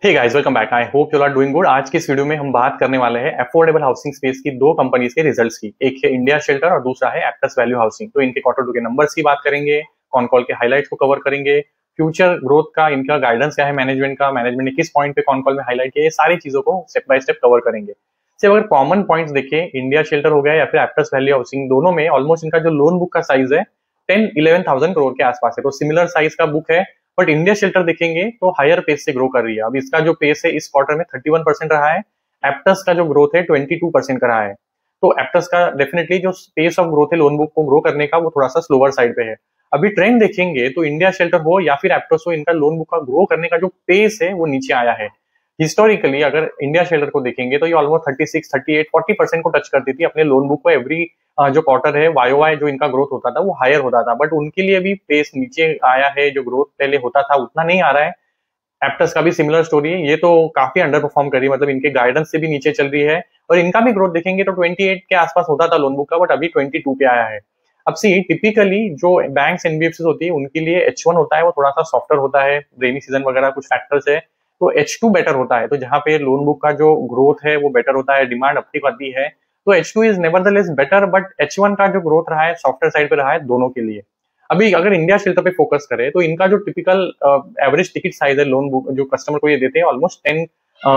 Hey guys, welcome back. I hope you are doing good. आज की इस video में हम बात करने वाले हैं अफोर्डेबल हाउसिंग स्पेस की दो कंपनीज के रिजल्ट्स की। एक है इंडिया शेल्टर और दूसरा है एप्टस वैल्यू हाउसिंग। तो इनके क्वार्टर टू के नंबर्स की बात करेंगे, कॉन कॉल के हाइलाइट्स को कवर करेंगे, फ्यूचर ग्रोथ का इनका गाइडेंस क्या है, मैनेजमेंट ने किस पॉइंट पे कॉन कॉल में हाईलाइट किया, ये सारी चीजों को स्टेप बाय स्टेप कवर करेंगे। सिर्फ अगर कॉमन पॉइंट्स देखें, इंडिया शेल्टर हो गया या फिर एप्टस वैल्यू हाउसिंग, दोनों में ऑलमोस्ट इनका जो लोन बुक का साइज है 10-11,000 करोड़ के आसपास है। तो सिमिलर साइज का बुक है। बट इंडिया शेल्टर देखेंगे तो हायर पेस से ग्रो कर रही है। अब इसका जो पेस है इस क्वार्टर में 31% रहा है। एप्टस का जो ग्रोथ है 22% का रहा है। तो एप्टस का डेफिनेटली जो पेस ऑफ ग्रोथ है लोन बुक को ग्रो करने का, वो थोड़ा सा स्लोअर साइड पे है। अभी ट्रेंड देखेंगे तो इंडिया शेल्टर हो या फिर एप्टस हो, इनका लोन बुक का ग्रो करने का जो पेस है वो नीचे आया है। हिस्टोरिकली अगर इंडिया शेल्टर को देखेंगे तो ये ऑलमोस्ट 36, 38, 40% को टच करती थी अपने लोन बुक को। एवरी जो क्वार्टर है वाई जो इनका ग्रोथ होता था वो हायर होता था। बट उनके लिए भी पेस नीचे आया है, जो ग्रोथ पहले होता था उतना नहीं आ रहा है। एप्टस का भी सिमिलर स्टोरी है, ये तो काफी अंडर परफॉर्म कर रही है, मतलब इनके गाइडेंस से भी नीचे चल रही है। और इनका भी ग्रोथ देखेंगे तो 28 के आसपास होता था लोन बुक का, बट अभी 22 पे आया है। अब सी टिपिकली जो बैंक्स एनबीएफसी होती है उनके लिए H1 होता है वो थोड़ा सा सॉफ्टर होता है, रेनी सीजन वगैरह कुछ फैक्टर्स है। तो H2 बेटर होता है, तो जहां पे लोन बुक का जो ग्रोथ है वो बेटर होता है, डिमांड अपटिक आती है। तो H2 is nevertheless better, but H1 का जो ग्रोथ रहा है सॉफ्टवेयर साइड पे रहा है दोनों के लिए। अभी अगर इंडिया शेल्टर पे फोकस करें तो इनका जो टिपिकल एवरेज टिकट साइज है लोन बुक जो कस्टमर को ये देते हैं ऑलमोस्ट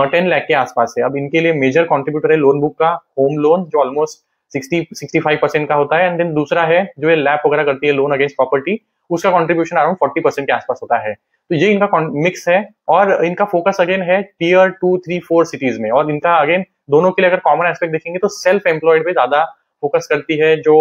10 लाख के आसपास है। अब इनके लिए मेजर कॉन्ट्रीब्यूटर है लोन बुक का होम लोन, जो ऑलमोस्ट 60-65% का होता है। एंड देन दूसरा है जो ये लैप वगैरह करती है लोन अगेंस्ट प्रॉपर्टी, उसका कॉन्ट्रीब्यूशन अराउंड 40% के आसपास होता है। तो ये इनका मिक्स है। और इनका फोकस अगेन है टीयर 2, 3, 4 सिटीज में। और इनका अगेन दोनों के लिए अगर कॉमन एस्पेक्ट देखेंगे तो सेल्फ एम्प्लॉयड पे ज्यादा फोकस करती है। जो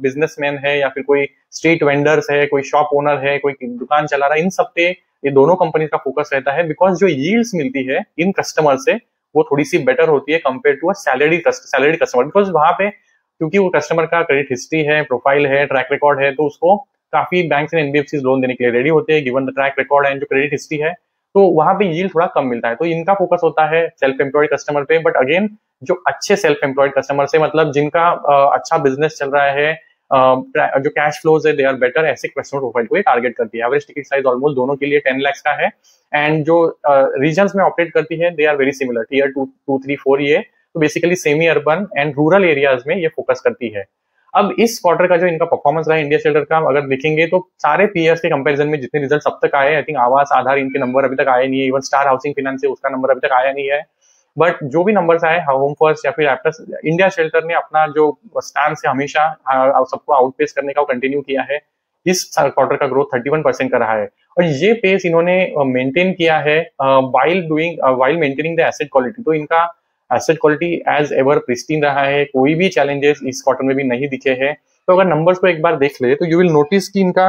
बिजनेसमैन है या फिर कोई स्ट्रीट वेंडर्स है, कोई शॉप ओनर है, कोई दुकान चला रहा है, इन सब पे ये दोनों कंपनी का फोकस रहता है। बिकॉज जो यील्ड्स मिलती है इन कस्टमर से वो थोड़ी सी बेटर होती है compare to a salary customer. Because वहां पे क्योंकि वो कस्टमर का क्रेडिट हिस्ट्री है, प्रोफाइल है, ट्रैक रिकॉर्ड है, तो उसको काफी बैंक एंड एनबीएफसी लोन देने के लिए रेडी होते हैं given the track record and जो क्रेडिट हिस्ट्री है। तो वहां पे यील्ड थोड़ा कम मिलता है। तो इनका फोकस होता है सेल्फ एम्प्लॉयड कस्टमर पे। बट अगेन जो अच्छे सेल्फ एम्प्लॉयड कस्टमर से, मतलब जिनका अच्छा बिजनेस चल रहा है, जो कैश फ्लोज है दे आर बेटर, ऐसे कस्टमर प्रोफाइल को ये टारगेट करती है। एवरेज टिकट साइज ऑलमोस्ट दोनों के लिए 10 लाख का है। एंड जो रीजन्स में ऑपरेट करती है they are very similar, tier 2, 3, 4 ये। तो basically semi urban and rural areas में ये फोकस करती है। अब इस क्वार्टर का जो इनका परफॉर्मेंस रहा है इंडिया शेल्टर का, अगर देखेंगे तो सारे पीएस के कंपैरिजन में जितने रिजल्ट अब तक आए, आई थिंक आवास आधार इनके नंबर अभी तक आए नहीं है। इवन स्टार हाउसिंग फाइनेंस है उसका नंबर अभी तक आया नहीं है। बट जो भी नंबर्स आए होम फर्स्ट या फिर एप्टस, इंडिया शेल्टर ने अपना जो स्टैंड है हमेशा सबको आउटपेस करने का कंटिन्यू किया है। इस क्वार्टर का ग्रोथ 31% का रहा है। और ये पेस इन्होंने मेंटेन किया है while maintaining the asset quality. तो इनका asset quality as ever pristine रहा है, कोई भी चैलेंजेस इस क्वार्टर में भी नहीं दिखे हैं। तो अगर नंबर्स को एक बार देख ले तो यू विल नोटिस कि इनका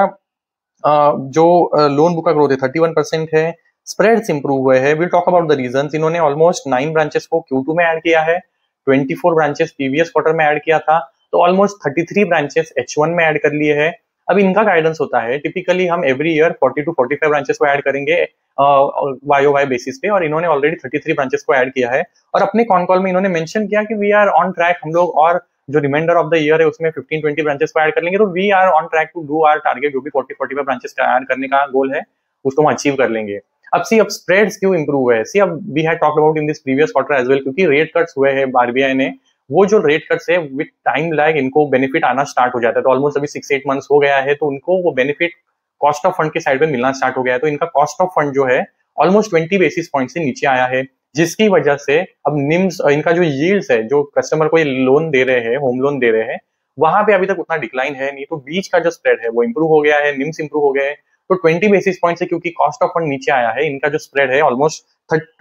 जो लोन बुक का ग्रोथ है 31% है। स्प्रेड्स इंप्रूव हुए हैं। Will talk about the reasons. इन्होंने ऑलमोस्ट 9 ब्रांचेस को Q2 में ऐड किया है, 24 ब्रांचेस प्रीवियस क्वार्टर में ऐड किया था। तो ऑलमोस्ट 33 ब्रांचेस H1 में ऐड कर लिए हैं। अब इनका गाइडेंस होता है टिपिकली हम एवरी ईयर 40-45 ब्रांचेस को ऐड करेंगे वाई बेसिस पे, और इन्होंने ऑलरेडी 33 ब्रांचेस को ऐड किया है। और अपने कॉन कॉल में इन्होंने मेंशन किया कि वी आर ऑन ट्रैक, हम लोग और जो रिमाइंडर ऑफ द ईयर है उसमें 15-20 ब्रांचेस को ऐड कर लेंगे। तो we are on track to do our target, जो भी 40-45 ब्रांचेस का ऐड करने का गोल है उसको हम अचीव कर लेंगे। अब स्प्रेड्स क्यों इंप्रूव हुए? अब we had talked about in this previous quarter as well, क्योंकि रेट कट्स हुए हैं आरबीआई ने। वो जो रेट कट्स है विद टाइम लैग इनको बेनिफिट आना स्टार्ट हो जाता है। तो ऑलमोस्ट अभी 6-8 मंथ्स हो गया है, तो उनको वो बेनिफिट कॉस्ट ऑफ फंड के साइड पे मिलना स्टार्ट हो गया है। तो इनका कॉस्ट ऑफ फंड जो है ऑलमोस्ट 20 बेसिस पॉइंट से नीचे आया है, जिसकी वजह से अब निम्स इनका जो यील्ड्स है, जो कस्टमर को ये लोन दे रहे हैं, होम लोन दे रहे हैं, वहां पे अभी तक उतना डिक्लाइन है नहीं। तो बीच का जो स्प्रेड है वो इंप्रूव हो गया है, निम्स इंप्रूव हो गए हैं। तो 20 बेसिस पॉइंट से क्योंकि कॉस्ट ऑफ फंड नीचे आया है, इनका जो स्प्रेड है ऑलमोस्ट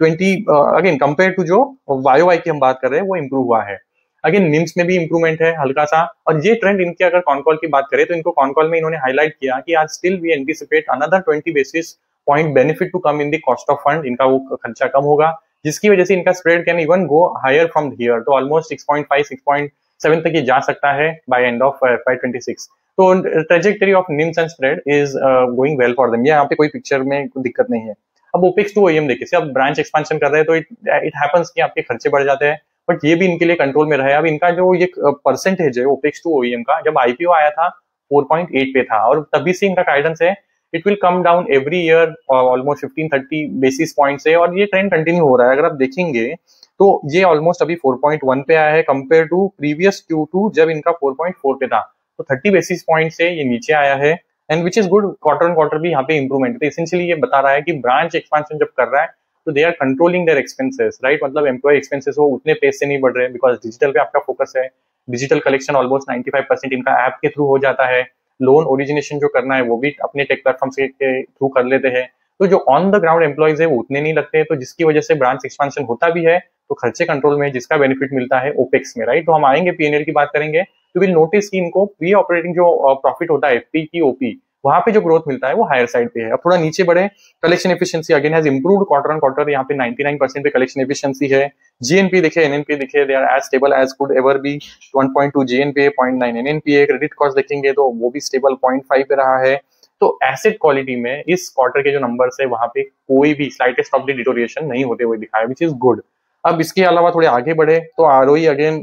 20 अगेन कंपेयर टू जो वाई की हम बात कर रहे हैं वो इंप्रूव हुआ है। अगेन निम्स में भी इंप्रूवमेंट है हल्का सा। और ये ट्रेंड इनके अगर कॉन कॉल की बात करें तो इनको कॉन कॉल में इन्होंने हाईलाइट किया कि आज still we anticipate another 20 basis point benefit to come in the cost of fund. इनका वो खर्चा कम होगा, जिसकी वजह से इनका spread can even go higher from here. तो ऑलमोस्ट 6.5, 6.7 तक ये जा सकता है बाय एंड ऑफ FY26। तो trajectory of NIMS and spread is going well for them. यहाँ पे कोई पिक्चर में दिक्कत नहीं है। अब ओपेक्स टू ओईएम देखिए, अब ब्रांच एक्सपेंशन कर रहे हैं तो इट हैपेंस कि आपके खर्चे बढ़ जाते हैं, बट ये भी इनके लिए कंट्रोल में रहे। अब इनका जो ये परसेंटेज है ओपेक्स टू ओईएम का, जब आईपीओ आया था 4.8 पे था, और तभी से इनका गाइडेंस है it will come down every year almost 15-30 basis point से, और ये ट्रेंड कंटिन्यू हो रहा है। अगर आप देखेंगे तो ये ऑलमोस्ट अभी 4.1 पे आया है कंपेयर टू प्रीवियस Q2 जब इनका 4.4 पे था, तो 30 बेसिस पॉइंट से ये नीचे आया है, and which is good. Quarter on quarter भी यहाँ पे इंप्रूवमेंट, तो इसेंशियली ये बता रहा है कि ब्रांच एक्सपेंशन जब कर रहा है तो they are controlling their expenses, right. मतलब एम्प्लॉय एक्सपेंसेस वो उतने पेस से नहीं बढ़ रहे, बिकॉज डिजिटल पे आपका फोकस है। डिजिटल कलेक्शन ऑलमोस्ट 95% इनका ऐप के थ्रू हो जाता है। लोन ओरिजिनेशन जो करना है वो भी अपने टेक प्लेटफॉर्म के थ्रू कर लेते हैं। तो जो ऑन द ग्राउंड एम्प्लॉयज है वो उतने नहीं लगते, तो जिसकी वजह से ब्रांच एक्सपेंशन होता भी है तो खर्चे कंट्रोल में, जिसका बेनिफिट मिलता है ओपेक्स में, राइट। तो हम आएंगे पीएनएल की बात करेंगे तो विल नोटिस कि इनको प्री ऑपरेटिंग जो प्रॉफिट होता है एफपी की ओपी, वहां पे जो ग्रोथ मिलता है वो हायर साइड पे है। अब थोड़ा नीचे बढ़े, collection efficiency again has improved quarter on quarter, यहाँ पे 99% पे कलेक्शन एफिशिएंसी है। जीएनपी देखे, एनएनपी देखे, they are as stable as could ever be. 1.2 GNP, 0.9 NNP. Credit cost देखेंगे तो वो भी स्टेबल 0.5 पे रहा है। तो एसेट क्वालिटी में इस क्वार्टर के जो नंबर्स है वहां पे कोई भी स्लाइटेस्ट ऑफ द डिटोरिएशन नहीं होते हुए दिखाया, विच इज गुड। अब इसके अलावा थोड़े आगे बढ़े तो आरओई अगेन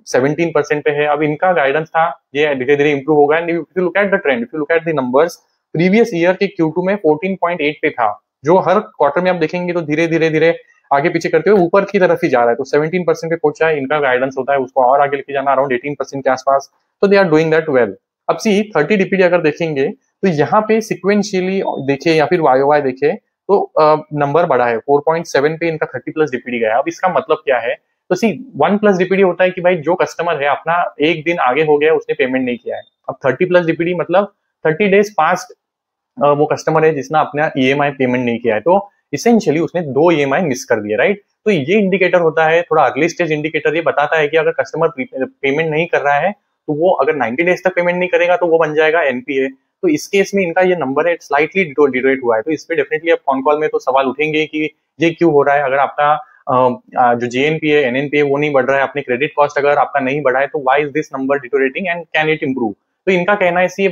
17% पे है। अब इनका गाइडेंस था ये धीरे धीरे इंप्रूव होगा, and if you look at the trend, if you look at the numbers, previous year के Q2 में 14.8 पे था, जो हर क्वार्टर में आप देखेंगे तो धीरे धीरे धीरे आगे पीछे करते हुए ऊपर की तरफ ही जा रहा है, तो 17% पे पहुंचा है। इनका गाइडेंस होता है उसको और आगे लेके जाना अराउंड 18% के आसपास, तो they are doing that well. अब सी 30 डीपीडी अगर देखेंगे तो यहाँ पे सिक्वेंशियली देखे या फिर वाईओवाई देखे तो नंबर बढ़ा है, 4.7 पे इनका 30+ डीपीडी गया। अब इसका मतलब क्या है, तो सी 1+ डीपीडी होता है कि भाई जो कस्टमर है अपना एक दिन आगे हो गया, उसने पेमेंट नहीं किया है। अब 30+ डीपीडी मतलब 30 डेज पास्ट वो कस्टमर है जिसने अपना ईएमआई पेमेंट नहीं किया है, तो इसेंशियली उसने 2 ईएमआई मिस कर दिए, राइट। तो ये इंडिकेटर होता है, थोड़ा अर्ली स्टेज इंडिकेटर, ये बताता है कि अगर कस्टमर पेमेंट नहीं कर रहा है तो वो अगर 90 डेज तक पेमेंट नहीं करेगा तो वो बन जाएगा एनपीए। तो इस केस में इनका ये नंबर है स्लाइटली डिटोरेट हुआ है, तो इस पे डेफिनेटली आप कॉन कॉल में तो सवाल उठेंगे कि ये क्यों हो रहा है। अगर आपका जो जीएनपीए एनएनपीए वो नहीं बढ़ रहा है, अपने क्रेडिट कॉस्ट अगर आपका नहीं बढ़ा है, तो why is this number deteriorating and can it improve. तो इनका कहना है ये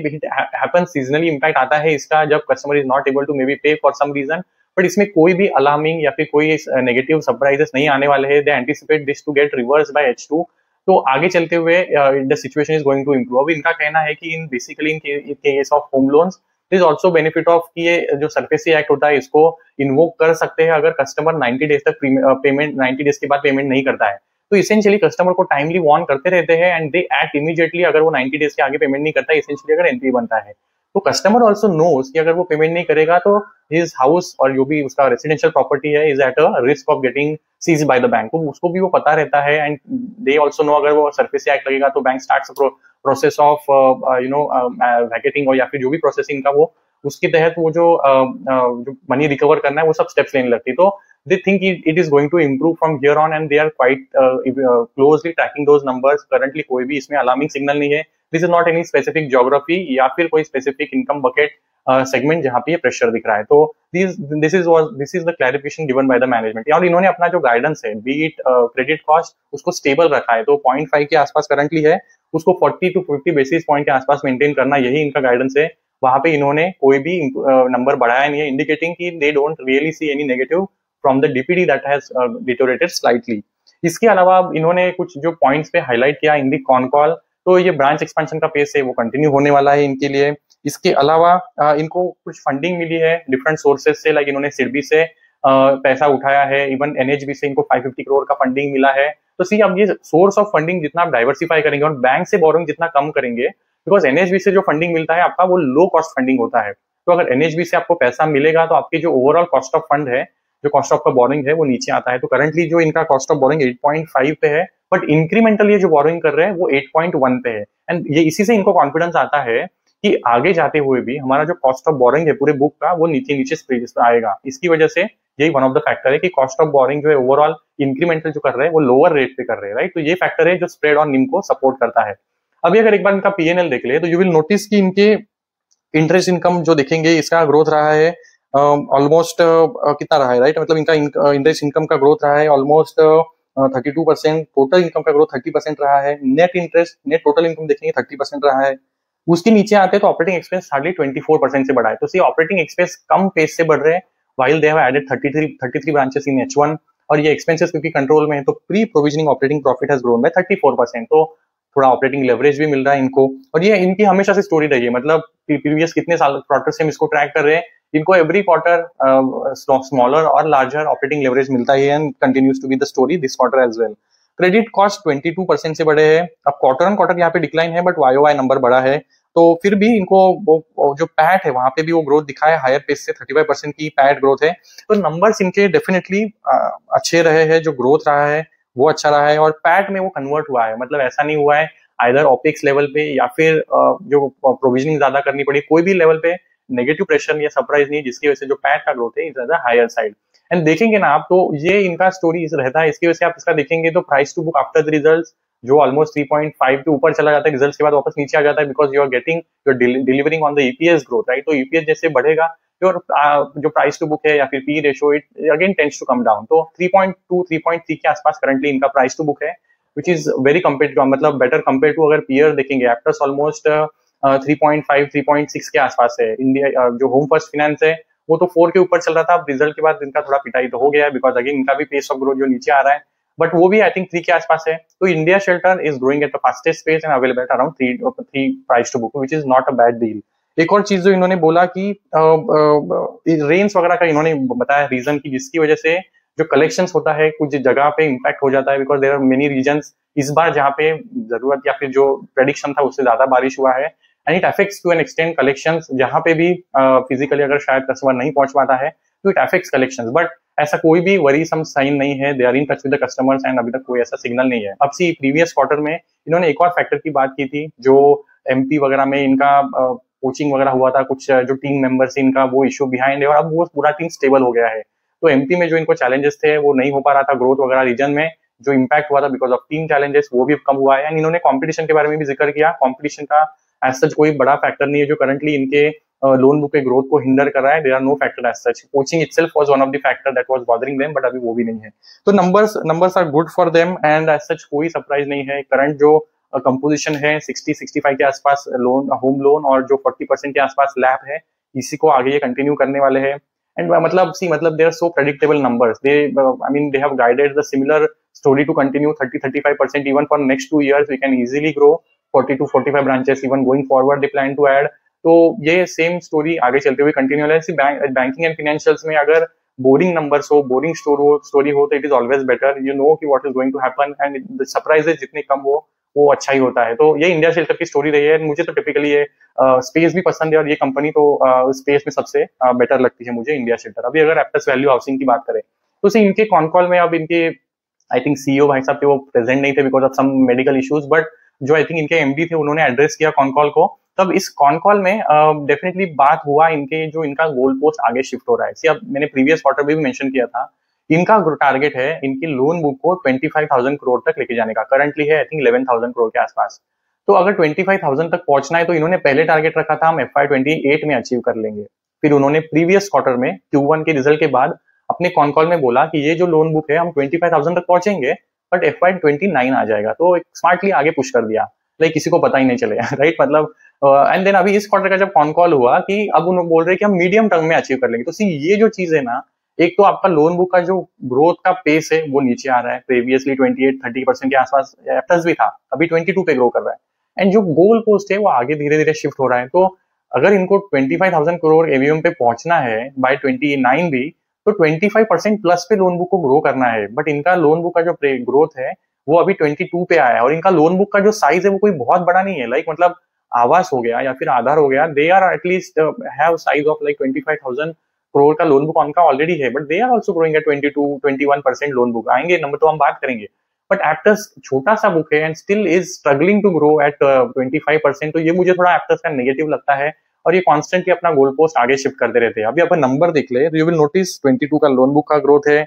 हैपन सीजनली, इम्पैक्ट आता है इसका जब customer is not able to maybe pay for some reason, but इसमें कोई भी अलार्मिंग या फिर कोई नेगेटिव सरप्राइजेस नहीं आने वाले हैं। They anticipate this to get reverse by H2, तो आगे चलते हुए the situation is going to improve. अब इनका कहना है कि in basically in case of home loans this also benefit of कि ये जो सरफेसी एक्ट होता है इसको इन्वोक कर सकते हैं अगर कस्टमर 90 डेज तक पेमेंट 90 डेज के बाद पेमेंट नहीं करता है। तो इसेंशियली कस्टमर को टाइमली वार्न करते रहते हैं एंड दे एक्ट इमीडिएटली अगर वो 90 डेज के आगे पेमेंट नहीं करता है, इसेंशियली अगर एनपीए बनता है। तो कस्टमर ऑल्सो नोज कि अगर वो पेमेंट नहीं करेगा तो हिज हाउस और जो भी उसका रेसिडेंशियल प्रॉपर्टी है is at a risk of getting seize by the bank, तो उसको भी वो पता रहता है। एंड दे ऑल्सो नो अगर वो सरफेसी एक्ट लगेगा तो बैंक स्टार्ट्स प्रोसेस ऑफ वैकेटिंग, और या फिर जो भी प्रोसेसिंग का वो उसके तहत वो जो मनी रिकवर करना है वो सब स्टेप्स लेने लगती है। तो they think it is going to improve from here on and they are quite closely tracking those numbers. Currently कोई भी इसमें alarming signal नहीं है। This is not any specific geography या फिर कोई specific income bucket segment जहाँ पे ये pressure दिख रहा है। तो this is the clarification given by the management। और इन्होंने अपना जो guidance है be it credit cost उसको stable रखा है, तो 0.5 के आसपास currently है, उसको 40 to 50 basis point के आसपास maintain करना यही इनका guidance है। वहाँ पे इन्होंने कोई भी नंबर बढ़ाया नहीं है, इंडिकेटिंग कि they don't really see any negative from the DPD that has deteriorated slightly. इसके अलावा इन्होंने कुछ जो पॉइंट्स पे हाईलाइट किया इन दी कॉन कॉल, तो ये ब्रांच एक्सपेंशन का पेस है वो कंटिन्यू होने वाला है इनके लिए। इसके अलावा इनको कुछ फंडिंग मिली है डिफरेंट सोर्सेज से, लाइक इन्होंने सिडबी से पैसा उठाया है, इवन एनएचबी से इनको 550 करोड़ का फंडिंग मिला है। तो सी अब ये सोर्स ऑफ फंडिंग जितना आप डाइवर्सिफाई करेंगे और बैंक से बोरोइंग जितना कम करेंगे, बिकॉज एनएचबी से जो फंडिंग मिलता है आपका वो लो कॉस्ट फंडिंग होता है, तो अगर एनएचबी से आपको पैसा मिलेगा तो आपकी जो ओवरऑल कॉस्ट ऑफ फंड है, जो कॉस्ट ऑफ का बोरिंग है वो नीचे आता है। तो करंटली जो इनका कॉस्ट ऑफ बोरिंग 8.5 पे है, बट इंक्रीमेंटल ये जो बोरिंग कर रहे हैं वो 8.1 पे है। एंड ये इसी से इनको कॉन्फिडेंस आता है कि आगे जाते हुए भी हमारा जो कॉस्ट ऑफ बोरिंग है पूरे बुक का वो नीचे नीचे स्टेज पे आएगा। इसकी वजह से यही वन ऑफ द फैक्टर है कि कॉस्ट ऑफ बोरिंग जो है ओवरऑल इंक्रीमेंटल जो कर रहे हैं वो लोअर रेट पे कर रहे हैं, राइट। तो ये फैक्टर है जो स्प्रेड ऑन निम को सपोर्ट करता है। अभी अगर एक बार इनका पीएनएल देख ले तो यू विल नोटिस कि इनके इंटरेस्ट इनकम जो देखेंगे इसका ग्रोथ रहा है ऑलमोस्ट कितना रहा है, राइट। मतलब इनका इंटरेस्ट इनकम का ग्रोथ रहा है ऑलमोस्ट 32%, टोटल इनकम का ग्रोथ 30% रहा है। नेट टोटल इनकम देखेंगे 30% रहा है। उसके नीचे आते हैं तो ऑपरेटिंग एक्सपेंस हार्डली 24% से बढ़ा है। तो सी ऑपरेटिंग एक्सपेंस कम पेस से बढ़ रहे हैं while they have added 33 branches in H1, और ये एक्सपेंसेस क्योंकि कंट्रोल में है तो pre provisioning operating profit has grown by 34%। तो थोड़ा ऑपरेटिंग लेवरेज भी मिल रहा है इनको, और ये इनकी हमेशा से स्टोरी रही है, मतलब प्रीवियस कितने साल क्वार्टर से हम इसको ट्रैक कर रहे हैं, इनको एवरी क्वार्टर स्मॉलर और लार्जर ऑपरेटिंग लेवरेज मिलता है and continues to be the story this quarter as well. Credit cost 22% से बढ़े हैं। अब क्वार्टर ऑन क्वार्टर यहाँ पे डिक्लाइन है, बट YOY नंबर बढ़ा है, तो फिर भी इनको वो जो पैट है वहां पे भी वो ग्रोथ दिखा है हायर पेस से, 35% की पैट ग्रोथ है। तो नंबर्स इनके डेफिनेटली अच्छे रहे हैं, जो ग्रोथ रहा है वो अच्छा रहा है, और पैट में वो कन्वर्ट हुआ है, मतलब ऐसा नहीं हुआ है आइदर ओपेक्स लेवल पे या फिर जो प्रोविजनिंग ज्यादा करनी पड़ी, कोई भी लेवल पे नेगेटिव प्रेशर या सरप्राइज नहीं, जिसकी वजह से जो पैट का ग्रोथ है इज हायर साइड। एंड देखेंगे ना आप, तो ये इनका स्टोरी रहता है, इसकी वजह से आप इसका देखेंगे तो price to book after the results जो ऑलमोस्ट 3.5 के ऊपर चला जाता है, रिजल्ट्स के बाद वापस नीचे आ जाता है, because you are getting you are delivering on the EPS growth, right. तो ईपीएस जैसे बढ़ेगा, योर जो प्राइस टू बुक है या फिर P ratio, it again tends to come down. तो 3.2 3.3 के आसपास करंटली इनका प्राइस टू बुक है, विच इज वेरी कंपेयर मतलब बेटर कंपेयर टू अगर पीयर देखेंगे, एप्टस ऑलमोस्ट 3.5 3.6 के आसपास है। इंडिया जो होम फर्स्ट फाइनेंस है वो तो 4 के ऊपर चल रहा था, अब रिजल्ट के बाद इनका थोड़ा पिटाई तो हो गया है, बिकॉज अगेन इनका भी पेस ऑफ ग्रोथ जो नीचे आ रहा है, बट वो भी आई थिंक 3 के आसपास है। तो India Shelter is growing at the fastest pace and available at around 3 price to book, which is not a bad deal. एक और चीज जो इन्होंने बोला कि रेंज वगैरह का इन्होंने बताया रीजन की, जिसकी वजह से जो कलेक्शंस होता है कुछ जगह पे इम्पैक्ट हो जाता है, because there are many reasons इस बार जहाँ पे जरूरत या फिर जो प्रेडिक्शन था उससे ज्यादा बारिश हुआ है, and it affects to an extent collections, जहाँ पे भी फिजिकली अगर शायद कस्टमर नहीं पहुंच पाता है तो इट अफेक्ट्स कलेक्शंस, बट ऐसा कोई भी वरीसम साइन नहीं है, they are in touch with the customers and अभी तक कोई ऐसा सिग्नल नहीं है। अब सी प्रीवियस क्वार्टर में इन्होंने एक और फैक्टर की बात की थी, जो MP वगैरह में इनका कोचिंग वगैरह हुआ था, कुछ जो टीम मेंबर्स इनका वो इशू बिहाइंड है, और अब वो पूरा टीम स्टेबल हो गया है। तो MP में जो इनको चैलेंजेस थे वो नहीं हो पा रहा था, ग्रोथ वगैरह रीजन में जो इम्पैक्ट हुआ था बिकॉज ऑफ टीम चैलेंजेस वो भी कम हुआ है। एंड इन्होंने कंपटीशन के बारे में भी जिक्र किया, कंपटीशन का एज सच कोई बड़ा फैक्टर नहीं है जो करंटली इनके लोन बुक के ग्रोथ को हिंडर कर रहा है, there are no factor as such. Coaching itself was one of the factor that was bothering them, but अभी वो भी नहीं है। तो numbers are good for them and as such कोई सरप्राइज नहीं है। करंट जो कंपोजिशन है 60-65 के आसपास लोन, होम लोन, और जो 40% के आसपास लैप है, इसी को आगे ये कंटिन्यू करने वाले हैं। एंड मतलब they are so predictable numbers, they I mean they have guided the similar story to continue 30-35% even for next 2 years. We can easily grow 40 to 45 branches even going forward they plan to add. तो ये same story आगे चलते हुए continue है। Banking and financials में अगर boring numbers हो, boring story हो, तो it is always better, you know कि what is going to happen, and surprises जितने कम हो वो अच्छा ही होता है। तो ये इंडिया शेल्टर की स्टोरी रही है। मुझे तो टिपिकली ये स्पेस भी पसंद है, और ये कंपनी तो स्पेस में सबसे बेटर लगती है मुझे, इंडिया शेल्टर। अभी अगर एप्टस वैल्यू हाउसिंग की बात करें तो इनके कॉन कॉल में अब इनके आई थिंक CEO भाई साहब थे वो प्रेजेंट नहीं थे because of some medical issues, but जो आई थिंक इनके MD थे उन्होंने एड्रेस किया कॉन कॉल को। तब इस कॉन कॉल में डेफिनेटली बात हुआ इनके जो इनका गोल पोस्ट आगे शिफ्ट हो रहा है। अब मैंने प्रीवियस क्वार्टर में भी मेंशन किया था, इनका टारगेट है इनकी लोन बुक को 25,000 करोड़ तक लेके जाने का। करंटली है आई थिंक 11,000 करोड़ के आसपास। तो अगर 25,000 तक पहुंचना है तो इन्होंने पहले टारगेट रखा था हम FY28 में अचीव कर लेंगे। फिर उन्होंने प्रीवियस क्वार्टर में Q1 के रिजल्ट के बाद अपने कॉन कॉल में बोला कि ये जो लोन बुक है हम 25,000 तक पहुंचेंगे, बट FY29 आ जाएगा। तो स्मार्टली आगे पुश कर दिया, लाइक किसी को पता ही नहीं चलेगा, राइट। मतलब एंड देन अभी इस क्वार्टर का जब कॉन कॉल हुआ कि अब उन्होंने बोल रहे हैं कि हम मीडियम टर्म में अचीव कर लेंगे। तो सी ये जो चीज है ना, एक तो आपका लोन बुक का जो ग्रोथ का पेस है वो नीचे आ रहा है, प्रीवियसली 28-30% के आसपास एप्टस भी था, अभी 22 पे ग्रो कर रहा है, एंड जो गोल पोस्ट है वो आगे धीरे धीरे शिफ्ट हो रहा है। तो अगर इनको 25,000 करोड़ AUM पे पहुंचना है बाय 29 भी, तो 25% प्लस पे लोन बुक को ग्रो करना है। बट इनका लोन बुक का जो ग्रोथ है वो अभी 22 पे आया है, और इनका लोन बुक का जो साइज है वो कोई बहुत बड़ा नहीं है, लाइक मतलब आवास हो गया या फिर आधार हो गया, they are at least have size of like 25,000 crore का लोन बुक उनका ऑलरेडी है, but they are also growing at 22-21% loan book. आएंगे नंबर तो हम बात करेंगे, बट एप्टस छोटा सा बुक है and still is struggling to grow at 25%। तो ये मुझे थोड़ा एप्टस का नेगेटिव लगता है, और ये कॉन्स्टेंटली अपना गोल पोस्ट आगे शिफ्ट करते रहते हैं। अभी अपन नंबर देख ले, यू विल नोटिस 22 का लोन बुक का ग्रोथ है।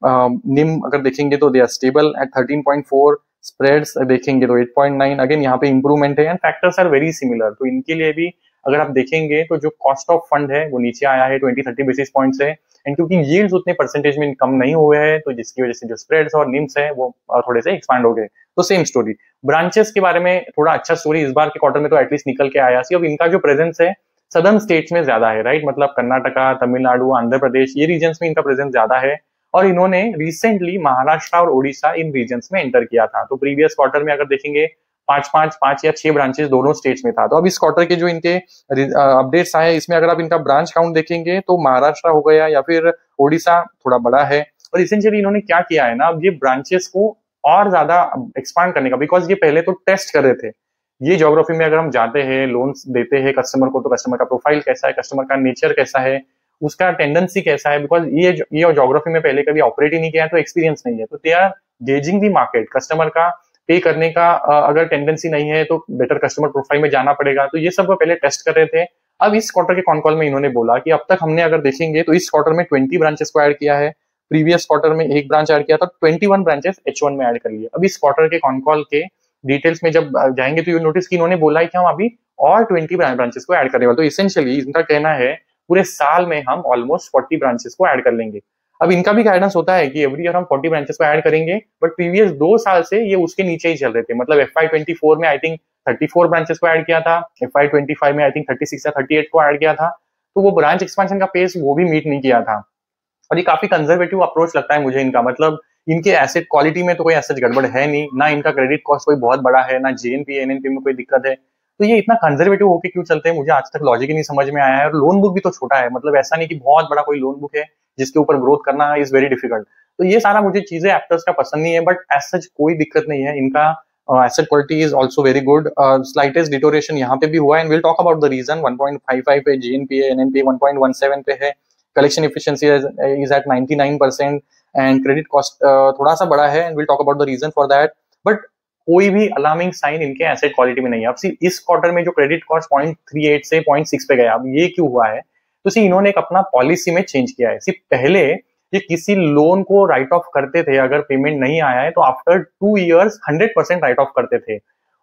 निम अगर देखेंगे तो they are stable at 13.4, spreads देखेंगे तो 8.9, अगेन यहाँ पे इंप्रूवमेंट है, and factors are very similar. तो इनके लिए भी अगर आप देखेंगे तो जो कॉस्ट ऑफ फंड है वो नीचे आया है 20-30 बेसिस पॉइंट से, एंड क्योंकि यील्ड्स उतने परसेंटेज में कम नहीं हुए हैं, तो जिसकी वजह से जो स्प्रेड्स और निम्स है वो थोड़े से एक्सपांड हो गए। तो सेम स्टोरी। ब्रांचेस के बारे में थोड़ा अच्छा स्टोरी इस बार के क्वार्टर में तो एटलीस्ट निकल के आया। अब इनका जो प्रेजेंस है सदर्न स्टेट्स में ज्यादा है, राइट। मतलब कर्नाटका, तमिलनाडु, आंध्र प्रदेश, ये रीजन्स में इनका प्रेजेंस ज्यादा है, और इन्होंने रिसेंटली महाराष्ट्र और ओडिशा इन रीजन्स में एंटर किया था। तो प्रीवियस क्वार्टर में अगर देखेंगे पांच या 6 ब्रांचेस दोनों स्टेट्स में था। तो अब इस क्वार्टर के जो इनके अपडेट्स आए, इसमें अगर आप इनका ब्रांच काउंट देखेंगे तो महाराष्ट्र हो गया या फिर ओडिशा थोड़ा बड़ा है। और इसेंशियली इन्होंने क्या किया है ना, अब ये ब्रांचेस को और ज्यादा एक्सपांड करने का, बिकॉज ये पहले तो टेस्ट कर रहे थे ये ज्योग्राफी में अगर हम जाते हैं, लोन्स देते हैं कस्टमर को, तो कस्टमर का प्रोफाइल कैसा है, कस्टमर का नेचर कैसा है, उसका टेंडेंसी कैसा है, बिकॉज ये ज्योग्राफी में पहले कभी ऑपरेट ही नहीं किया है तो एक्सपीरियंस नहीं है। तो they are gauging the market, customer का पे करने का अगर टेंडेंसी नहीं है तो बेटर कस्टमर प्रोफाइल में जाना पड़ेगा। तो ये सब वो पहले टेस्ट कर रहे थे। अब इस क्वार्टर के कॉन कॉल में इन्होंने बोला कि अब तक हमने अगर देखेंगे तो इस क्वार्टर में 20 ब्रांचेस को ऐड किया है, प्रीवियस क्वार्टर में 1 ब्रांच ऐड किया था, 21 ब्रांचेस H1 में ऐड कर लिए। अब इस क्वार्टर के कॉन कॉल के डिटेल्स में जब जाएंगे तो ये नोटिस कि इन्होंने बोला है कि हम अभी और 20 ब्रांचेस को ऐड करने वाले। तो इसेंशियली इनका कहना है पूरे साल में हम ऑलमोस्ट 40 ब्रांचेस को ऐड कर लेंगे। अब इनका भी गाइडेंस होता है कि एवरी ईयर हम 40 ब्रांचेस को ऐड करेंगे, बट प्रीवियस 2 साल से ये उसके नीचे ही चल रहे थे। मतलब FY24 में आई थिंक 34 ब्रांचेस को ऐड किया था, FY25 में आई थिंक 36 या 38 को ऐड किया था। तो वो ब्रांच एक्सपेंशन का पेस वो भी मीट नहीं किया था। और ये काफी कंजर्वेटिव अप्रोच लगता है मुझे इनका। मतलब इनके एसेट क्वालिटी में तो कोई ऐसा गड़बड़ है नहीं, ना इनका क्रेडिट कॉस्ट कोई बहुत बड़ा है, ना JNPA NNPA में कोई दिक्कत है। तो ये इतना कंजर्वेटिव होके क्यों चलते हैं, मुझे आज तक लॉजिक ही नहीं समझ में आया है। और लोन बुक भी तो छोटा है, मतलब ऐसा नहीं कि बहुत बड़ा कोई लोन बुक है जिसके ऊपर ग्रोथ करना इज वेरी डिफिकल्ट। तो ये सारा मुझे चीजें एक्टर्स का पसंद नहीं है, बट एज सच कोई दिक्कत नहीं है। इनका asset quality is also very good. Slightest deterioration यहाँ पे भी हुआ है, and will talk about the reason. 1.55 पे JNPA NNPA 1.17 पे है, collection efficiency is at 99% and credit cost थोड़ा सा बड़ा है, and will talk about the reason for that. But कोई भी अलार्मिंग साइन इनके एसेट क्वालिटी में नहीं है। अब सी इस क्वार्टर में जो क्रेडिट कॉस्ट 0.38 से 0.6 पे गया, अब ये क्यों हुआ है? तो सी इन्होंने एक अपना पॉलिसी में चेंज किया है। सिर्फ पहले ये किसी लोन को राइट ऑफ करते थे, अगर पेमेंट नहीं आया है तो आफ्टर 2 ईयर्स 100% राइट ऑफ करते थे,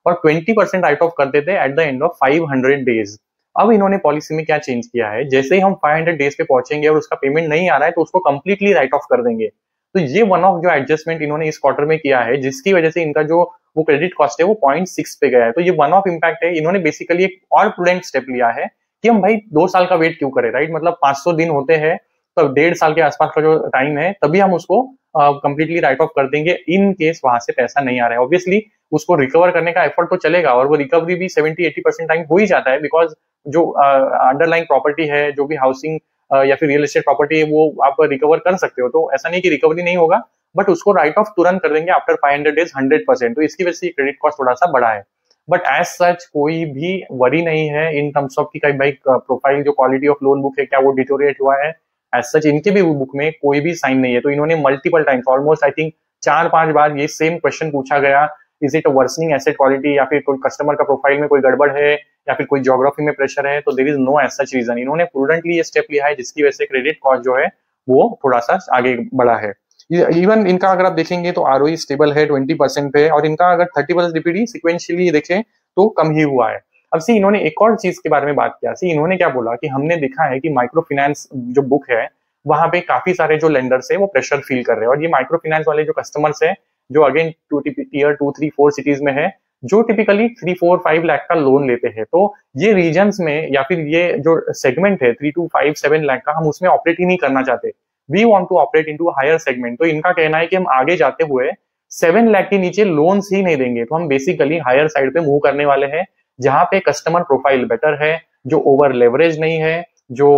और 20% राइट ऑफ करते थे at the end of 500 days. अब इन्होंने पॉलिसी में क्या चेंज किया है, जैसे ही हम 500 डेज पे पहुंचेंगे और उसका पेमेंट नहीं आ रहा है तो उसको कंप्लीटली राइट ऑफ कर देंगे। तो ये वन ऑफ जो एडजस्टमेंट इन्होंने इस क्वार्टर में किया है, जिसकी वजह से इनका जो वो क्रेडिट कॉस्ट है वो 0.6 पे गया है। तो ये वन ऑफ इम्पैक्ट है। इन्होंने बेसिकली एक और प्रूडेंट स्टेप लिया है कि हम भाई 2 साल का वेट क्यों करें, राइट? मतलब 500 दिन होते हैं, तो 1.5 साल के आसपास का जो टाइम है तभी हम उसको कंप्लीटली राइट ऑफ कर देंगे इन केस वहां से पैसा नहीं आ रहा है। ऑब्वियसली उसको रिकवर करने का एफर्ट तो चलेगा, और वो रिकवरी भी 70-80% टाइम हो ही जाता है, बिकॉज जो अंडरलाइन प्रॉपर्टी है, जो भी हाउसिंग या फिर रियल एस्टेट प्रॉपर्टी है, वो आप रिकवर कर सकते हो। तो ऐसा नहीं कि रिकवरी नहीं होगा, बट उसको राइट ऑफ तुरंत कर देंगे आफ्टर 500 डेज 100%। तो इसकी वजह से क्रेडिट कॉस्ट थोड़ा सा बड़ा है, बट एज सच कोई भी वरी नहीं है इन टर्म्स ऑफ कि भाई प्रोफाइल जो क्वालिटी ऑफ लोन बुक है क्या वो डिटोरिएट हुआ है। एज सच इनके भी बुक में कोई भी साइन नहीं है। तो इन्होंने multiple times, almost I think 4-5 बार ये सेम क्वेश्चन पूछा गया, is it a worsening asset quality, या फिर कोई कस्टमर का प्रोफाइल में कोई गड़बड़ है, या फिर कोई ज्योग्राफी में प्रेशर है। तो there is no as such reason. इन्होंने प्रूडेंटली ये स्टेप लिया है जिसकी वजह से क्रेडिट कॉस्ट जो है वो थोड़ा सा आगे बढ़ा है। इवन इनका अगर आप देखेंगे तो ROE स्टेबल है 20% पे, और इनका अगर 30% DPD सिक्वेंशियली देखें तो कम ही हुआ है। अब सी इन्होंने एक और चीज के बारे में बात किया। सी इन्होंने क्या बोला कि हमने देखा है कि माइक्रो फाइनेंस जो बुक है वहां पे काफी सारे जो लेंडर्स है वो प्रेशर फील कर रहे हैं, और ये माइक्रो फाइनेंस वाले जो कस्टमर्स है जो अगेन टियर 2, 3, 4 सिटीज में है, जो टिपिकली 3, 4, 5 लाख का लोन लेते हैं। तो ये रीजन्स में या फिर ये जो सेगमेंट है 3 to 5, 7 लाख का, हम उसमें ऑपरेट ही नहीं करना चाहते। We want to operate into higher segment. तो इनका कहना है कि हम आगे जाते हुए 7 लाख के नीचे लोन्स ही नहीं देंगे, तो हम बेसिकली हायर साइड पे मूव करने वाले हैं, जहां पे कस्टमर प्रोफाइल बेटर है, जो ओवर लेवरेज नहीं है, जो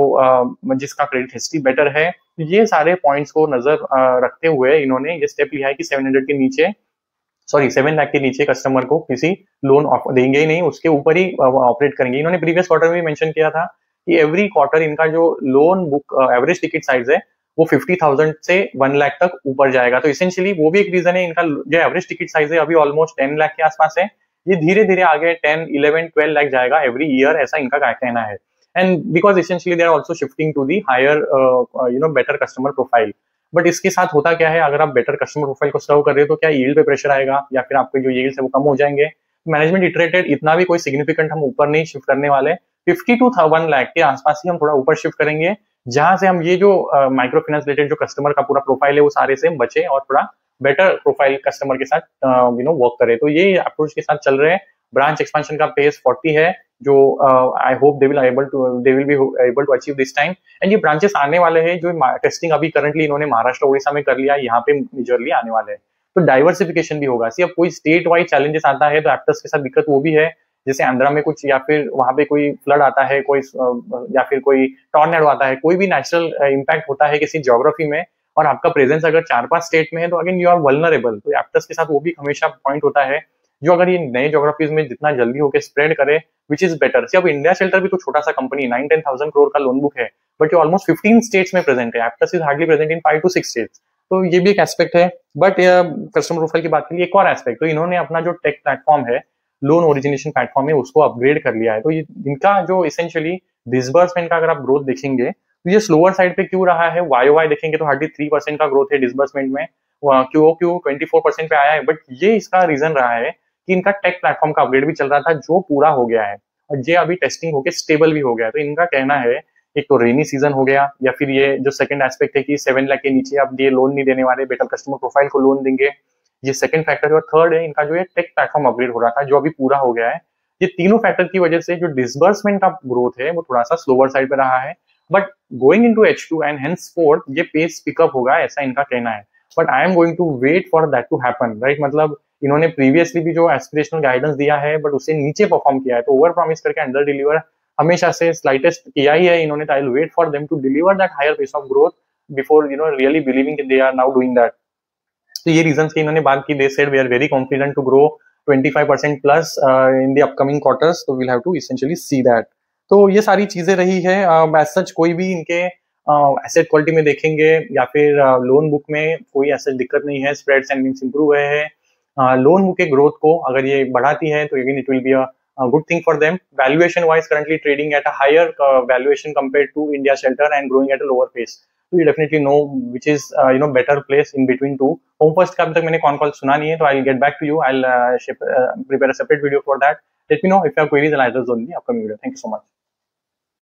जिसका क्रेडिट हिस्ट्री बेटर है। ये सारे पॉइंट्स को नजर रखते हुए इन्होंने ये स्टेप लिया है कि 7 लाख के नीचे कस्टमर को किसी लोन देंगे ही नहीं, उसके ऊपर ही ऑपरेट करेंगे। इन्होंने प्रीवियस क्वार्टर में मेंशन किया था कि एवरी क्वार्टर इनका जो loan book average ticket size है वो 50,000 से 1 लाख तक ऊपर जाएगा। तो इसेंशियली वो भी एक रीजन है। इनका जो एवरेज टिकट साइज है अभी ऑलमोस्ट 10 लाख के आसपास है, ये धीरे धीरे आगे 10, 11, 12 लाख जाएगा एवरी ईयर, ऐसा इनका कहना है। And because essentially they are also shifting to the higher better customer profile. But इसके साथ होता क्या है, अगर आप बेटर कस्टमर प्रोफाइल को सर्व कर रहे हो तो क्या यील्ड पे प्रेशर आएगा, या फिर आपके जो यील्ड है वो कम हो जाएंगे। मैनेजमेंट इटरेटेड इतना भी कोई सिग्निफिकेंट हम ऊपर नहीं शिफ्ट करने वाले, 50 to 1 लाख के आसपास ही हम थोड़ा ऊपर शिफ्ट करेंगे, जहां से हम ये जो माइक्रो फाइनेंस रिलेटेड जो कस्टमर का पूरा प्रोफाइल है वो सारे से बचे और थोड़ा बेटर प्रोफाइल कस्टमर के साथ वर्क करे। तो ये अप्रोच के साथ चल रहे हैं। ब्रांच एक्सपेंशन का पेस 40 है, जो I hope they will be able to achieve this time. And ये ब्रांचेस आने वाले हैं, जो टेस्टिंग अभी करंटली इन्होंने महाराष्ट्र, उड़ीसा में कर लिया, यहाँ पे मेजरली आने वाले हैं। तो डाइवर्सिफिकेशन भी होगा। सी अब कोई स्टेट वाइज चैलेंजेस आता है तो एप्टस के साथ दिक्कत वो भी है, जैसे आंध्रा में कुछ या फिर वहां पे कोई फ्लड आता है, कोई या फिर कोई टॉर्नेडो आता है, कोई भी नेचुरल इम्पैक्ट होता है किसी ज्योग्राफी में और आपका प्रेजेंस अगर 4-5 स्टेट में है तो अगेन यू आर वल्नरेबल। तो एप्टस के साथ वो भी हमेशा पॉइंट होता है, जो अगर ये नए ज्योग्राफीज में जितना जल्दी होकर स्प्रेड करे विच इज बेटर। अब इंडिया शेल्टर भी तो छोटा सा कंपनी 9-10,000 करोड़ का लोन बुक है, बट ये ऑलमोस्ट 15 स्टेट्स में प्रेजेंट है। Aptus is hardly present in 5 to 6 states. तो ये भी एक एस्पेक्ट है। बट कस्टमर प्रोफाइल की बात करिए, एक और एस्पेक्ट, तो इन्होंने अपना जो टेक प्लेटफॉर्म है, लोन ओरिजिनेशन प्लेटफॉर्म है, उसको अपग्रेड कर लिया है। तो ये इनका जो इसेंशियली डिसबर्समेंट का अगर आप ग्रोथ देखेंगे तो ये स्लोअर साइड पे क्यों रहा है। वाई देखेंगे तो हार्डली 3% का ग्रोथ है डिसबर्समेंट में, क्यू 24% पे आया है। बट ये इसका रीजन रहा है कि इनका टेक प्लेटफॉर्म का अपग्रेड भी चल रहा था जो पूरा हो गया है और ये अभी टेस्टिंग होकर स्टेबल भी हो गया है। तो इनका कहना है एक तो रेनी सीजन हो गया, या फिर ये जो सेकंड एस्पेक्ट है कि 7 लाख के नीचे आप ये लोन नहीं देने वाले, बेटर कस्टमर प्रोफाइल को लोन देंगे, ये सेकंड फैक्टर है। और थर्ड है इनका जो है टेक प्लेटफॉर्म अपग्रेड हो रहा था जो अभी पूरा हो गया है। ये तीनों फैक्टर की वजह से जो डिसबर्समेंट का ग्रोथ है वो थोड़ा सा स्लोअर साइड पे रहा है। But going into H2 and henceforth ये पेस पिकअप होगा, ऐसा इनका कहना है। But I am going to wait for that to happen, right. मतलब इन्होंने प्रीवियसली भी जो एस्पिरेशनल गाइडेंस दिया है बट उससे नीचे परफॉर्म किया है, तो ओवर प्रॉमिस करके अंडर डिलीवर हमेशा से स्लाइटेस्ट किया ही है इन्होंने। तो I will wait for them to deliver that higher pace of growth before really believing they are now doing that. तो ये रीजंस की इन्होंने बात की। They said we are very confident to grow 25% plus in the upcoming quarters, तो we'll have to essentially see that. तो ये सारी चीजें रही है। एज सच कोई भी इनके एसेट क्वालिटी में देखेंगे या फिर लोन बुक में कोई ऐसा दिक्कत नहीं है, स्प्रेड्स एंड मींस इंप्रूव हुए हैं। लोन बुक के ग्रोथ को अगर ये बढ़ाती है तो again it will be a good thing for them. Valuation wise currently trading at a higher valuation compared to India Shelter and growing at a lower pace. तो you definitely know which is better place in between two. Home first का अभी तक मैंने कौन call सुना नहीं है, तो I'll get back to you. I'll prepare a separate video for that. Let me know if you have queries and answers on the upcoming video. Thank you so much.